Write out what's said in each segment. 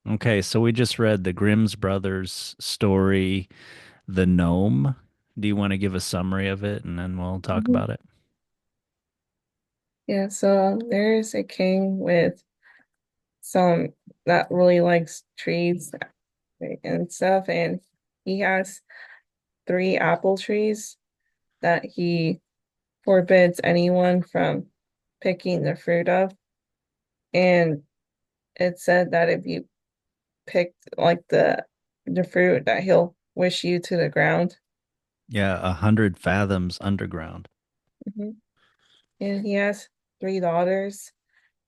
Okay, so we just read the Grimm's brothers story, The Gnome. Do you want to give a summary of it and then we'll talk Mhm. about it? Yeah, so there's a king with some that really likes trees and stuff, and he has three apple trees that he forbids anyone from picking the fruit of. And it said that if you pick like the fruit, that he'll wish you to the ground. Yeah, 100 fathoms underground. Mhm. And he has three daughters.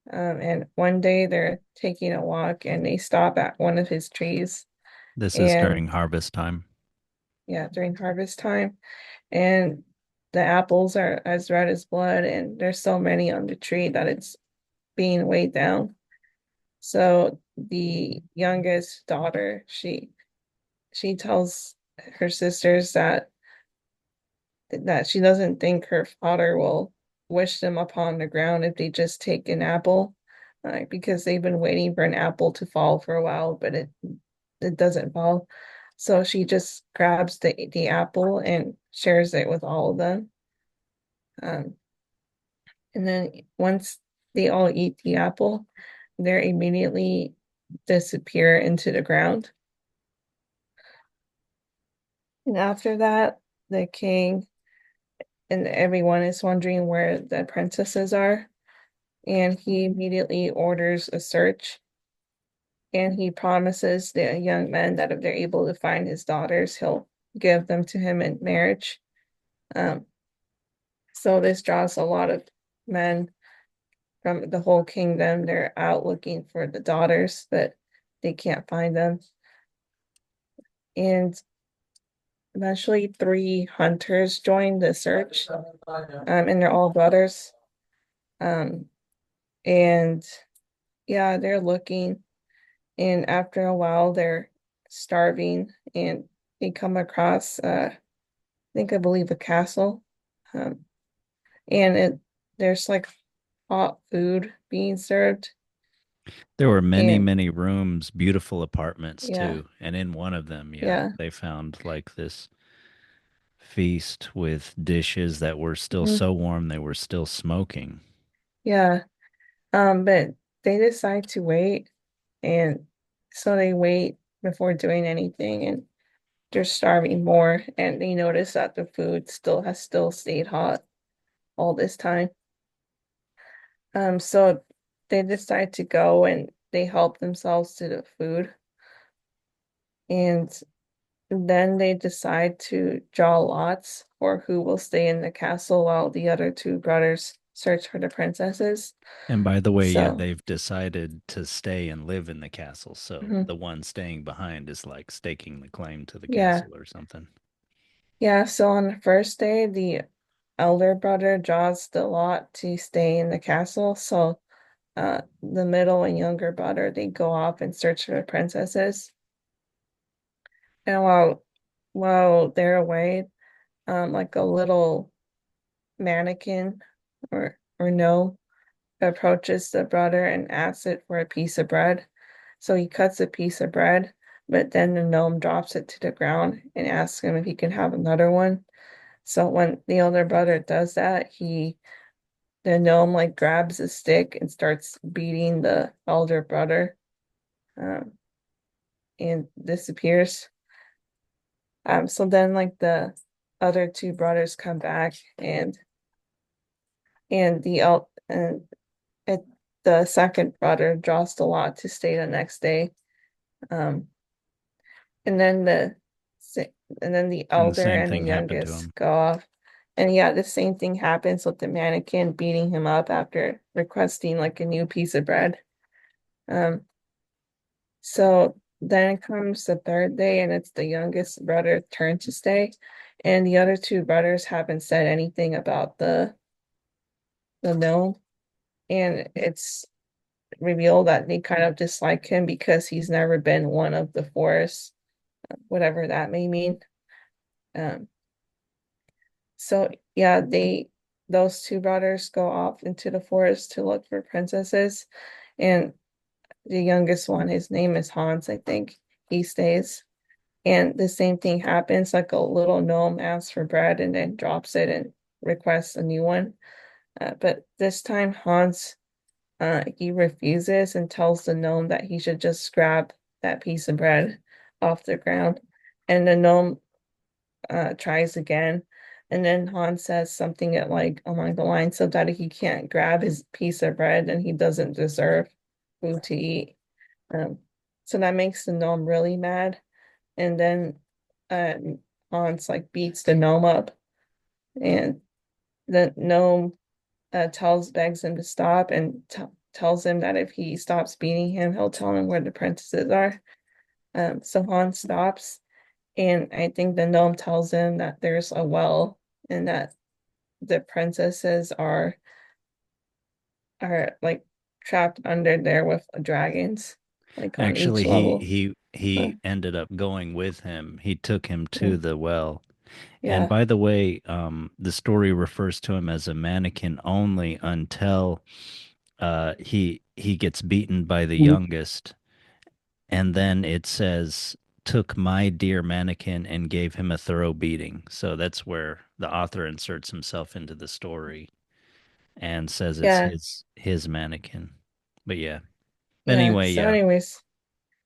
And one day they're taking a walk and they stop at one of his trees. This is And during harvest time. yeah, during harvest time. And the apples are as red as blood, and there's so many on the tree that it's being weighed down. So the youngest daughter, she tells her sisters that she doesn't think her father will wish them upon the ground if they just take an apple, because they've been waiting for an apple to fall for a while, but it doesn't fall. So she just grabs the apple and shares it with all of them. Um, and then once they all eat the apple, they immediately disappear into the ground. And after that, the king and everyone is wondering where the princesses are. And he immediately orders a search. And he promises the young men that if they're able to find his daughters, he'll give them to him in marriage. Um, so this draws a lot of men from the whole kingdom. They're out looking for the daughters, but they can't find them. And eventually, three hunters join the search, and they're all brothers. Um, and yeah, they're looking, and after a while, they're starving, and they come across, I believe, a castle, um, and there's like hot food being served, There were many, and many rooms, beautiful apartments yeah, too. And in one of them, yeah, yeah. they found like this feast with dishes that were still Mhm. so warm they were still smoking. Yeah. But they decide to wait, and so they wait before doing anything, and they're starving more, and they notice that the food still stayed hot all this time. So they decide to go and they help themselves to the food, and then they decide to draw lots for who will stay in the castle while the other two brothers search for the princesses. And by the way, yeah, So, they've decided to stay and live in the castle. So mhm. the one staying behind is like staking the claim to the Yeah. castle or something. Yeah, so on the first day, the elder brother draws the lot to stay in the castle. So the middle and younger brother, they go off and search for the princesses. And while they're away, like a little mannequin or gnome approaches the brother and asks it for a piece of bread. So he cuts a piece of bread, but then the gnome drops it to the ground and asks him if he can have another one. So when the older brother does that, the gnome like grabs a stick and starts beating the elder brother, um, and disappears. So then like the other two brothers come back, and it, the second brother draws the lot to stay the next day. Um, and then the And the elder same and the thing happened to youngest him. go off. And yeah, the same thing happens with the mannequin beating him up after requesting like a new piece of bread. Um, so then comes the third day, and it's the youngest brother's turn to stay. And the other two brothers haven't said anything about the gnome. And it's revealed that they kind of dislike him because he's never been one of the forest, whatever that may mean. Um, so yeah, those two brothers go off into the forest to look for princesses, and the youngest one, his name is Hans, I think. He stays. And the same thing happens, like a little gnome asks for bread and then drops it and requests a new one. But this time Hans he refuses and tells the gnome that he should just grab that piece of bread off the ground. And the gnome tries again. And then Hans says something at like along the lines of that he can't grab his piece of bread and he doesn't deserve food to eat. Um, so that makes the gnome really mad. And then uh, Hans like beats the gnome up, and the gnome begs him to stop and tells him that if he stops beating him, he'll tell him where the princesses are. So Hans stops, and I think the gnome tells him that there's a well and that the princesses are like trapped under there with dragons, like on Actually, each he level. he Uh, he ended up going with him. He took him yeah, to the well. And yeah, by the way, the story refers to him as a mannequin only until he gets beaten by the youngest, and then it says took my dear mannequin and gave him a thorough beating. So that's where the author inserts himself into the story and says it's yeah, his mannequin. But yeah. yeah. Anyway, So, yeah. anyways,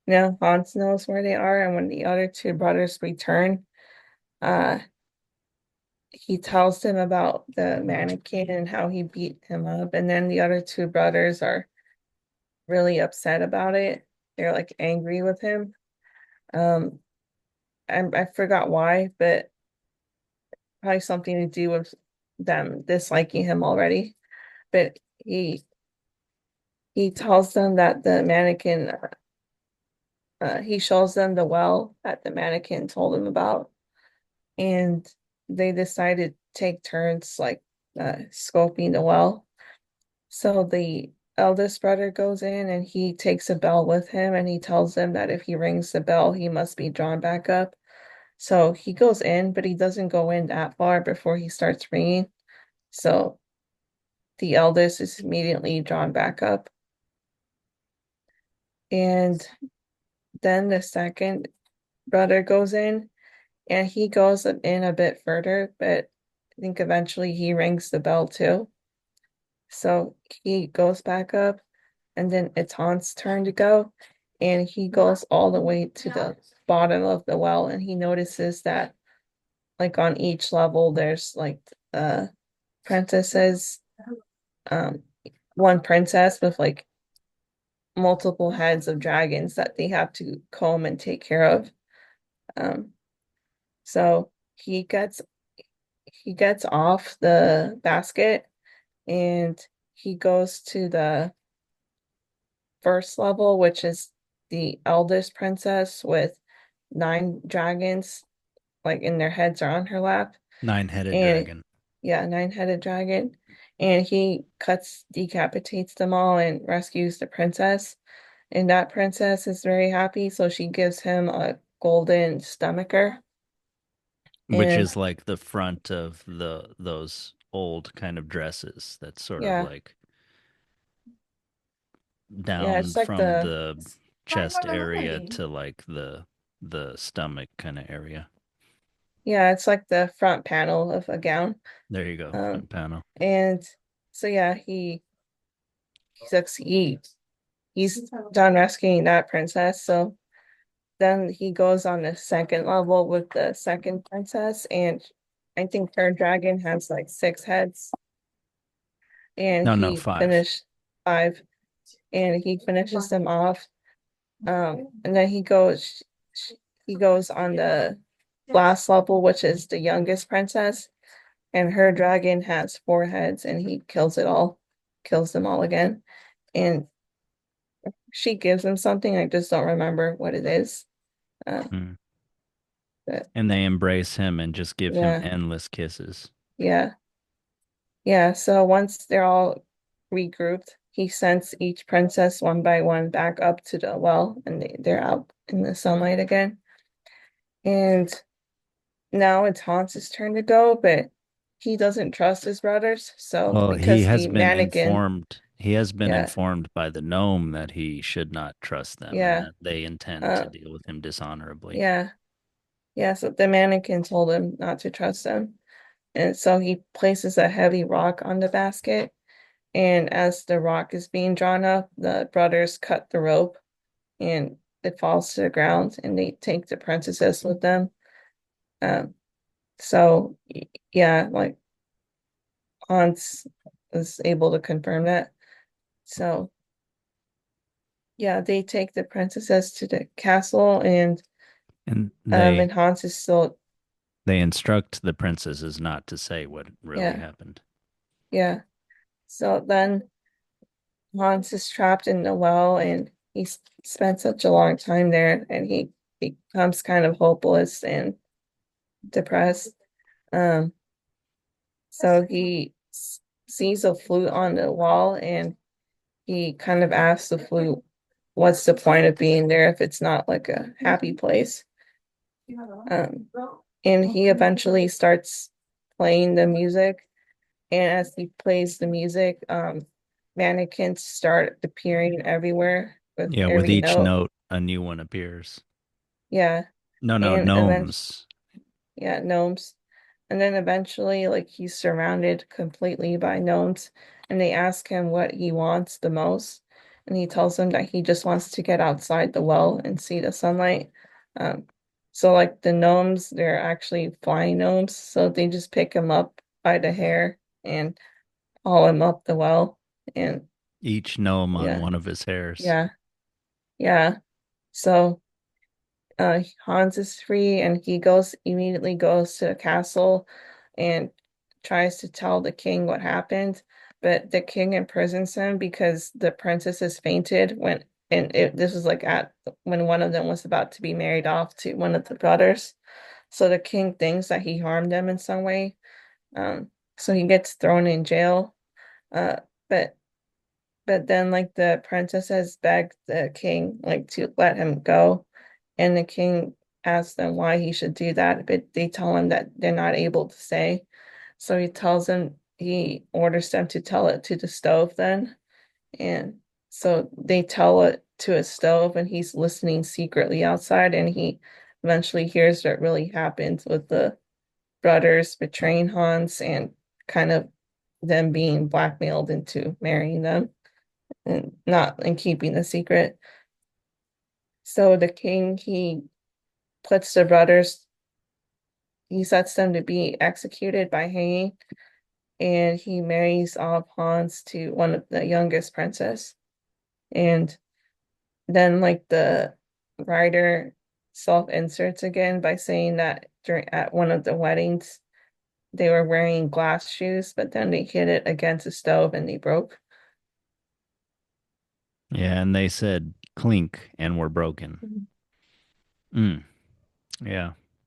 now Hans knows where they are, and when the other two brothers return, uh, he tells him about the mannequin and how he beat him up, and then the other two brothers are really upset about it. They're like angry with him. Um, I forgot why, but probably something to do with them disliking him already. But he tells them that the mannequin, he shows them the well that the mannequin told him about, and they decided to take turns like scoping the well. So the eldest brother goes in and he takes a bell with him and he tells him that if he rings the bell, he must be drawn back up. So he goes in, but he doesn't go in that far before he starts ringing. So the eldest is immediately drawn back up. And then the second brother goes in and he goes in a bit further, but I think eventually he rings the bell too. So he goes back up, and then it's Hans' turn to go, and he goes all the way to the bottom of the well, and he notices that like on each level there's like princesses, um, one princess with like multiple heads of dragons that they have to comb and take care of. Um, so he gets off the basket and he goes to the first level, which is the eldest princess with nine dragons, like in their heads are on her lap. Nine-headed And dragon. yeah, nine-headed dragon. And he decapitates them all and rescues the princess. And that princess is very happy, so she gives him a golden stomacher. Which And is like the front of those old kind of dresses that's sort of yeah, like yeah, down it's like from the the chest area to like the stomach kind of area. yeah, it's like the front panel of a gown. There you go, Um, front panel. and so yeah, he's done rescuing that princess. So then he goes on the second level with the second princess, and I think her dragon has like six heads, and No, no, he five. finished five, and he finishes them off. And then he goes on the last level, which is the youngest princess, and her dragon has four heads, and he kills them all again. And she gives him something, I just don't remember what it is. Uh, Mm. but And they embrace him and just give him yeah, endless kisses. yeah, yeah. So once they're all regrouped, he sends each princess one by one back up to the well, and they're out in the sunlight again. And now it's Hans's turn to go, but he doesn't trust his brothers. So Well, he because has the been mannequin, informed. He has been Yeah, informed by the gnome that he should not trust them and yeah, that they intend to uh, deal with him dishonorably. yeah, yeah. So the mannequin told him not to trust them. And so he places a heavy rock on the basket. And as the rock is being drawn up, the brothers cut the rope and it falls to the ground and they take the princesses with them. Um, so yeah, like Hans was able to confirm that. So yeah, they take the princesses to the castle And and Hans is still, they instruct the princesses not to say what really yeah, happened. yeah. So then Hans is trapped in the well and spent such a long time there and he becomes kind of hopeless and depressed. Um, so sees a flute on the wall and he kind of asks the flute, what's the point of being there if it's not like a happy place? Um, and he eventually starts playing the music. And as he plays the music, mannequins start appearing everywhere with Yeah, with every each note. note, a new one appears. Yeah. No, no, And then, gnomes. yeah, gnomes. And then eventually, like, he's surrounded completely by gnomes, and they ask him what he wants the most. And he tells them that he just wants to get outside the well and see the sunlight. Um, so, like, the gnomes, they're actually flying gnomes. So they just pick him up by the hair and haul him up the well. And Each gnome on yeah, one of his hairs. yeah, yeah. So Hans is free and he immediately goes to the castle and tries to tell the king what happened, but the king imprisons him because the princesses fainted this was like at when one of them was about to be married off to one of the brothers. So the king thinks that he harmed them in some way. Um, so he gets thrown in jail. Uh, but then like the princesses beg the king like to let him go, and the king asks them why he should do that, but they tell him that they're not able to say. So he orders them to tell it to the stove then. And so they tell it to a stove and he's listening secretly outside and he eventually hears what really happened with the brothers betraying Hans and kind of them being blackmailed into marrying them and not and keeping the secret. So the king puts the brothers he sets them to be executed by hanging, and he marries off Hans to one of the youngest princess. And then like the writer self-inserts again by saying that during at one of the weddings they were wearing glass shoes, but then they hit it against a stove and they broke. Yeah, and they said clink and were broken. Mhm. Mm, yeah.